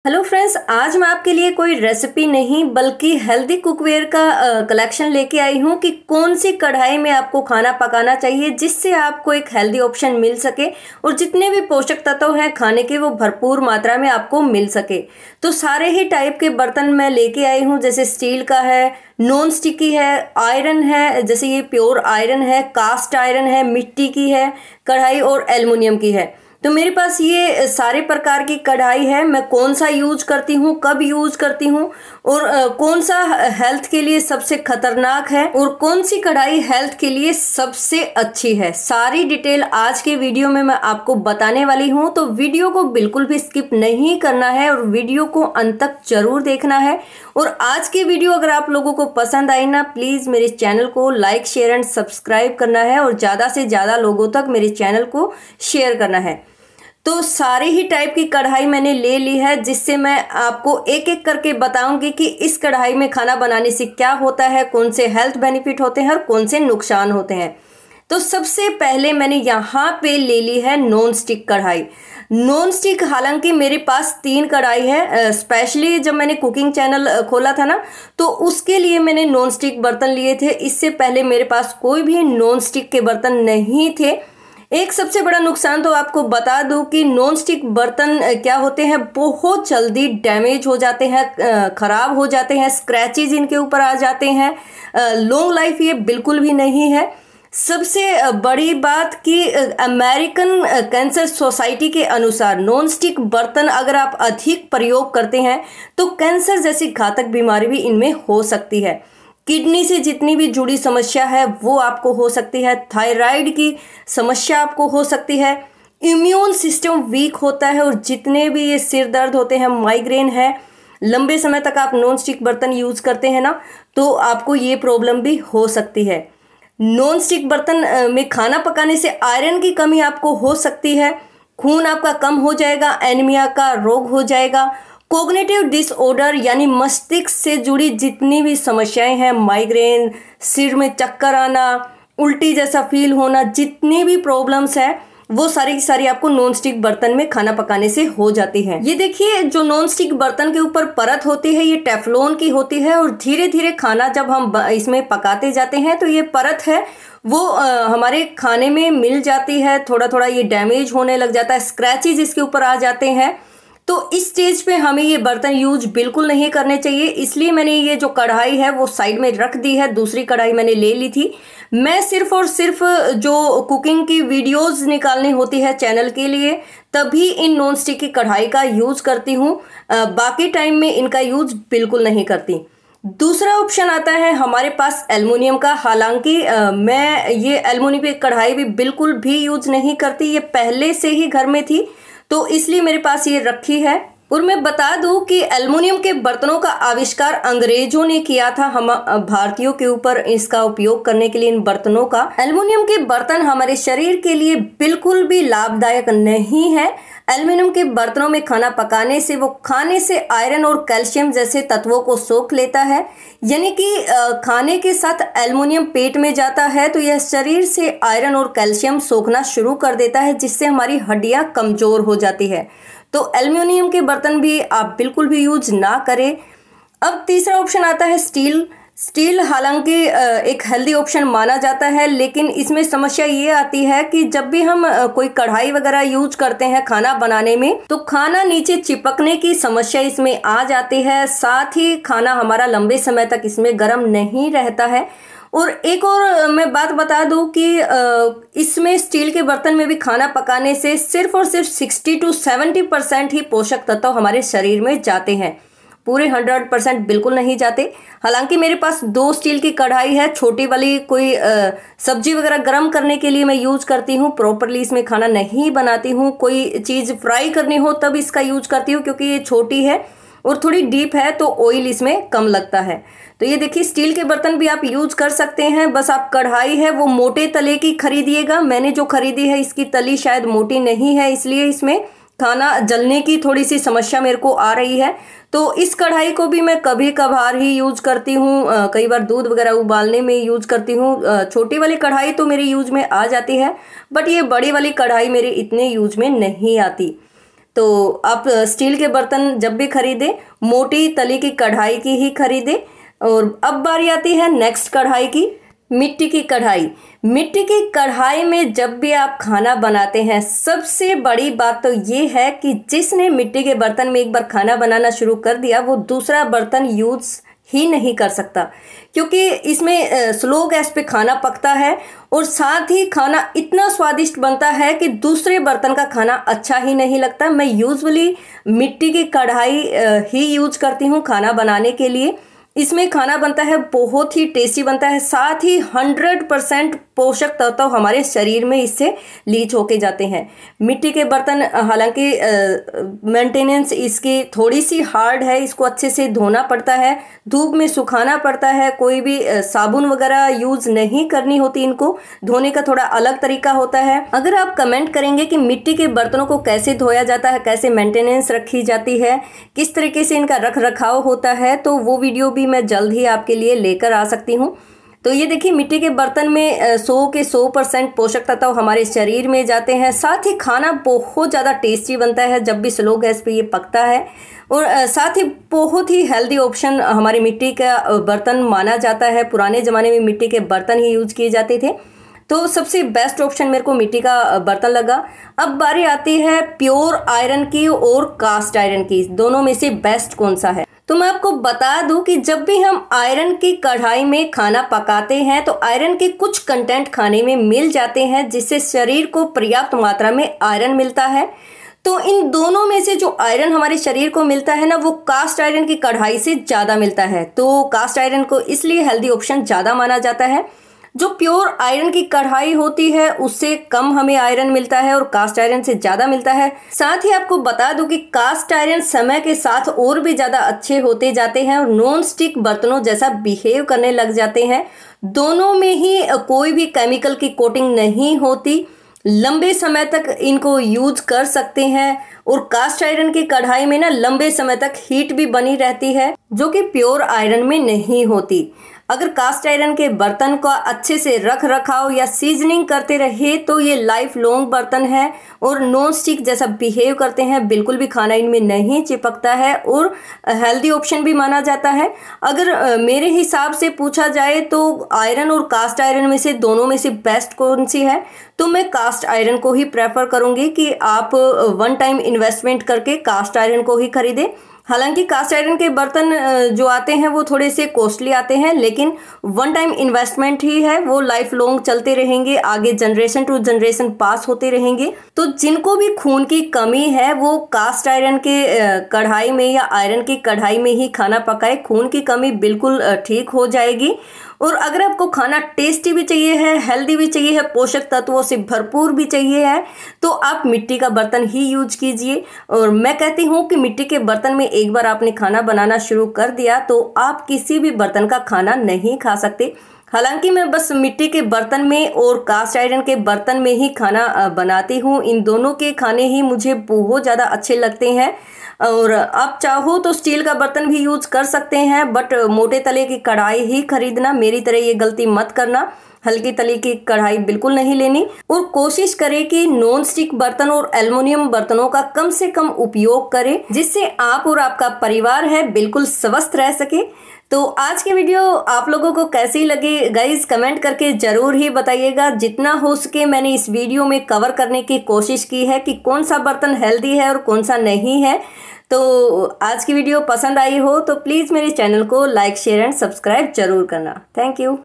Hello friends, आज मैं आपके लिए कोई रेसिपी नहीं बल्कि हेल्दी कुकवेयर का कलेक्शन लेके आई हूँ कि कौन सी कढ़ाई में आपको खाना पकाना चाहिए जिससे आपको एक हेल्दी ऑप्शन मिल सके और जितने भी पोषक तत्व हैं खाने के वो भरपूर मात्रा में आपको मिल सके। तो सारे ही टाइप के बर्तन मैं लेके आई हूँ, जैसे स्टील का है, नॉन स्टिकी है, आयरन है, जैसे ये प्योर आयरन है, कास्ट आयरन है, मिट्टी की है कढ़ाई और एल्युमिनियम की है। तो मेरे पास ये सारे प्रकार की कढ़ाई है। मैं कौन सा यूज करती हूँ, कब यूज करती हूँ और कौन सा हेल्थ के लिए सबसे खतरनाक है और कौन सी कढ़ाई हेल्थ के लिए सबसे अच्छी है, सारी डिटेल आज के वीडियो में मैं आपको बताने वाली हूँ। तो वीडियो को बिल्कुल भी स्किप नहीं करना है और वीडियो को अंत तक जरूर देखना है। और आज की वीडियो अगर आप लोगों को पसंद आई ना, प्लीज मेरे चैनल को लाइक शेयर एंड सब्सक्राइब करना है और ज्यादा से ज्यादा लोगों तक मेरे चैनल को शेयर करना है। तो सारे ही टाइप की कढ़ाई मैंने ले ली है, जिससे मैं आपको एक एक करके बताऊंगी कि इस कढ़ाई में खाना बनाने से क्या होता है, कौन से हेल्थ बेनिफिट होते हैं और कौन से नुकसान होते हैं। तो सबसे पहले मैंने यहाँ पे ले ली है नॉन स्टिक कढ़ाई। नॉन स्टिक, हालांकि मेरे पास 3 कढ़ाई है। स्पेशली जब मैंने कुकिंग चैनल खोला था ना, तो उसके लिए मैंने नॉन स्टिक बर्तन लिए थे। इससे पहले मेरे पास कोई भी नॉन स्टिक के बर्तन नहीं थे। एक सबसे बड़ा नुकसान तो आपको बता दूं कि नॉन स्टिक बर्तन क्या होते हैं, बहुत जल्दी डैमेज हो जाते हैं, खराब हो जाते हैं, स्क्रैचेज इनके ऊपर आ जाते हैं। लॉन्ग लाइफ ये बिल्कुल भी नहीं है। सबसे बड़ी बात कि अमेरिकन कैंसर सोसाइटी के अनुसार नॉन स्टिक बर्तन अगर आप अधिक प्रयोग करते हैं तो कैंसर जैसी घातक बीमारी भी इनमें हो सकती है। किडनी से जितनी भी जुड़ी समस्या है वो आपको हो सकती है, थायराइड की समस्या आपको हो सकती है, इम्यून सिस्टम वीक होता है और जितने भी ये सिर दर्द होते हैं, माइग्रेन है, लंबे समय तक आप नॉन स्टिक बर्तन यूज करते हैं ना, तो आपको ये प्रॉब्लम भी हो सकती है। नॉन स्टिक बर्तन में खाना पकाने से आयरन की कमी आपको हो सकती है, खून आपका कम हो जाएगा, एनीमिया का रोग हो जाएगा, कोग्निटिव डिसऑर्डर यानी मस्तिष्क से जुड़ी जितनी भी समस्याएं हैं, माइग्रेन, सिर में चक्कर आना, उल्टी जैसा फील होना, जितनी भी प्रॉब्लम्स है वो सारी की सारी आपको नॉन स्टिक बर्तन में खाना पकाने से हो जाती है। ये देखिए, जो नॉन स्टिक बर्तन के ऊपर परत होती है ये टेफ्लॉन की होती है और धीरे धीरे खाना जब हम इसमें पकाते जाते हैं तो ये परत है वो हमारे खाने में मिल जाती है। थोड़ा थोड़ा ये डैमेज होने लग जाता है, स्क्रैचेज इसके ऊपर आ जाते हैं। तो इस स्टेज पे हमें ये बर्तन यूज बिल्कुल नहीं करने चाहिए। इसलिए मैंने ये जो कढ़ाई है वो साइड में रख दी है, दूसरी कढ़ाई मैंने ले ली थी। मैं सिर्फ और सिर्फ जो कुकिंग की वीडियोस निकालनी होती है चैनल के लिए तभी इन नॉन स्टिक की कढ़ाई का यूज करती हूँ, बाकी टाइम में इनका यूज बिल्कुल नहीं करती। दूसरा ऑप्शन आता है हमारे पास एल्युमिनियम का। हालांकि मैं ये एल्युमिनियम की कढ़ाई भी बिल्कुल भी यूज नहीं करती, ये पहले से ही घर में थी तो इसलिए मेरे पास ये रखी है। और मैं बता दूं कि एल्युमिनियम के बर्तनों का आविष्कार अंग्रेजों ने किया था, हम भारतीयों के ऊपर इसका उपयोग करने के लिए इन बर्तनों का। एल्युमिनियम के बर्तन हमारे शरीर के लिए बिल्कुल भी लाभदायक नहीं है। एल्युमिनियम के बर्तनों में खाना पकाने से वो खाने से आयरन और कैल्शियम जैसे तत्वों को सोख लेता है, यानी कि खाने के साथ एल्युमिनियम पेट में जाता है तो यह शरीर से आयरन और कैल्शियम सोखना शुरू कर देता है, जिससे हमारी हड्डियां कमजोर हो जाती है। तो एल्युमिनियम के बर्तन भी आप बिल्कुल भी यूज ना करें। अब तीसरा ऑप्शन आता है स्टील। स्टील हालांकि एक हेल्दी ऑप्शन माना जाता है, लेकिन इसमें समस्या ये आती है कि जब भी हम कोई कढ़ाई वगैरह यूज करते हैं खाना बनाने में तो खाना नीचे चिपकने की समस्या इसमें आ जाती है। साथ ही खाना हमारा लंबे समय तक इसमें गर्म नहीं रहता है। और एक और मैं बात बता दूं कि इसमें स्टील के बर्तन में भी खाना पकाने से सिर्फ और सिर्फ 60 to 70% ही पोषक तत्व हमारे शरीर में जाते हैं, पूरे 100% बिल्कुल नहीं जाते। हालांकि मेरे पास 2 स्टील की कढ़ाई है, छोटी वाली कोई सब्जी वगैरह गर्म करने के लिए मैं यूज करती हूँ, प्रॉपरली इसमें खाना नहीं बनाती हूँ। कोई चीज़ फ्राई करनी हो तब इसका यूज करती हूँ, क्योंकि ये छोटी है और थोड़ी डीप है तो ऑयल इसमें कम लगता है। तो ये देखिए, स्टील के बर्तन भी आप यूज कर सकते हैं। बस आप कढ़ाई है वो मोटे तले की खरीदिएगा। मैंने जो खरीदी है इसकी तली शायद मोटी नहीं है, इसलिए इसमें खाना जलने की थोड़ी सी समस्या मेरे को आ रही है। तो इस कढ़ाई को भी मैं कभी कभार ही यूज करती हूँ, कई बार दूध वगैरह उबालने में यूज करती हूँ। छोटी वाली कढ़ाई तो मेरे यूज में आ जाती है, बट ये बड़ी वाली कढ़ाई मेरे इतने यूज में नहीं आती। तो आप स्टील के बर्तन जब भी खरीदें मोटी तली की कढ़ाई की ही खरीदें। और अब बारी आती है नेक्स्ट कढ़ाई की, मिट्टी की कढ़ाई। मिट्टी की कढ़ाई में जब भी आप खाना बनाते हैं, सबसे बड़ी बात तो ये है कि जिसने मिट्टी के बर्तन में एक बार खाना बनाना शुरू कर दिया वो दूसरा बर्तन यूज़ ही नहीं कर सकता, क्योंकि इसमें स्लो गैस पे खाना पकता है और साथ ही खाना इतना स्वादिष्ट बनता है कि दूसरे बर्तन का खाना अच्छा ही नहीं लगता। मैं यूजुअली मिट्टी की कढ़ाई ही यूज करती हूँ खाना बनाने के लिए। इसमें खाना बनता है बहुत ही टेस्टी बनता है, साथ ही 100% पोषक तत्व हमारे शरीर में इससे लीच होके जाते हैं। मिट्टी के बर्तन हालांकि मेंटेनेंस इसकी थोड़ी सी हार्ड है, इसको अच्छे से धोना पड़ता है, धूप में सुखाना पड़ता है, कोई भी साबुन वगैरह यूज नहीं करनी होती, इनको धोने का थोड़ा अलग तरीका होता है। अगर आप कमेंट करेंगे कि मिट्टी के बर्तनों को कैसे धोया जाता है, कैसे मेंटेनेंस रखी जाती है, किस तरीके से इनका रख रखाव होता है, तो वो वीडियो भी मैं जल्द ही आपके लिए लेकर आ सकती हूँ। तो ये देखिए मिट्टी के बर्तन में 100 के 100% पोषक तत्व हमारे शरीर में जाते हैं, साथ ही खाना बहुत ज़्यादा टेस्टी बनता है जब भी स्लो गैस पे ये पकता है। और साथ ही बहुत ही हेल्दी ऑप्शन हमारे मिट्टी का बर्तन माना जाता है। पुराने ज़माने में मिट्टी के बर्तन ही यूज किए जाते थे, तो सबसे बेस्ट ऑप्शन मेरे को मिट्टी का बर्तन लगा। अब बारी आती है प्योर आयरन की और कास्ट आयरन की, दोनों में से बेस्ट कौन सा है। तो मैं आपको बता दूं कि जब भी हम आयरन की कढ़ाई में खाना पकाते हैं तो आयरन के कुछ कंटेंट खाने में मिल जाते हैं, जिससे शरीर को पर्याप्त मात्रा में आयरन मिलता है। तो इन दोनों में से जो आयरन हमारे शरीर को मिलता है ना, वो कास्ट आयरन की कढ़ाई से ज़्यादा मिलता है। तो कास्ट आयरन को इसलिए हेल्दी ऑप्शन ज़्यादा माना जाता है। जो प्योर आयरन की कढ़ाई होती है उससे कम हमें आयरन मिलता है और कास्ट आयरन से ज़्यादा मिलता है। साथ ही आपको बता दूं कि कास्ट आयरन समय के साथ और भी ज़्यादा अच्छे होते जाते हैं और नॉन स्टिक बर्तनों जैसा बिहेव करने लग जाते हैं। दोनों में ही कोई भी केमिकल की कोटिंग नहीं होती, लंबे समय तक इनको यूज कर सकते हैं। और कास्ट आयरन की कढ़ाई में ना लंबे समय तक हीट भी बनी रहती है, जो कि प्योर आयरन में नहीं होती। अगर कास्ट आयरन के बर्तन को अच्छे से रख रखाव या सीजनिंग करते रहे तो ये लाइफ लॉन्ग बर्तन है और नॉन स्टिक जैसा बिहेव करते हैं, बिल्कुल भी खाना इनमें नहीं चिपकता है और हेल्दी ऑप्शन भी माना जाता है। अगर मेरे हिसाब से पूछा जाए तो आयरन और कास्ट आयरन में से दोनों में से बेस्ट कौन सी है, तो मैं कास्ट आयरन को ही प्रेफर करूंगी कि आप वन टाइम इन्वेस्टमेंट करके कास्ट आयरन को ही खरीदें। हालांकि कास्ट आयरन के बर्तन जो आते हैं वो थोड़े से कॉस्टली आते हैं, लेकिन वन टाइम इन्वेस्टमेंट ही है, वो लाइफ लॉन्ग चलते रहेंगे, आगे जनरेशन टू जनरेशन पास होते रहेंगे। तो जिनको भी खून की कमी है वो कास्ट आयरन के कढ़ाई में या आयरन की कढ़ाई में ही खाना पकाए, खून की कमी बिल्कुल ठीक हो जाएगी। और अगर आपको खाना टेस्टी भी चाहिए है, हेल्दी भी चाहिए है, पोषक तत्वों से भरपूर भी चाहिए है, तो आप मिट्टी का बर्तन ही यूज कीजिए। और मैं कहती हूँ कि मिट्टी के बर्तन में एक बार आपने खाना बनाना शुरू कर दिया तो आप किसी भी बर्तन का खाना नहीं खा सकते। हालांकि मैं बस मिट्टी के बर्तन में और कास्ट आयरन के बर्तन में ही खाना बनाती हूँ, इन दोनों के खाने ही मुझे बहुत ज़्यादा अच्छे लगते हैं। और आप चाहो तो स्टील का बर्तन भी यूज कर सकते हैं, बट मोटे तले की कढ़ाई ही खरीदना, मेरी तरह ये गलती मत करना, हल्की तले की कढ़ाई बिल्कुल नहीं लेनी। और कोशिश करें कि नॉन स्टिक बर्तन और एल्युमिनियम बर्तनों का कम से कम उपयोग करें, जिससे आप और आपका परिवार है बिल्कुल स्वस्थ रह सके। तो आज की वीडियो आप लोगों को कैसी लगी गाइस, कमेंट करके जरूर ही बताइएगा। जितना हो सके मैंने इस वीडियो में कवर करने की कोशिश की है कि कौन सा बर्तन हेल्दी है और कौन सा नहीं है। तो आज की वीडियो पसंद आई हो तो प्लीज़ मेरे चैनल को लाइक शेयर एंड सब्सक्राइब जरूर करना। Thank you.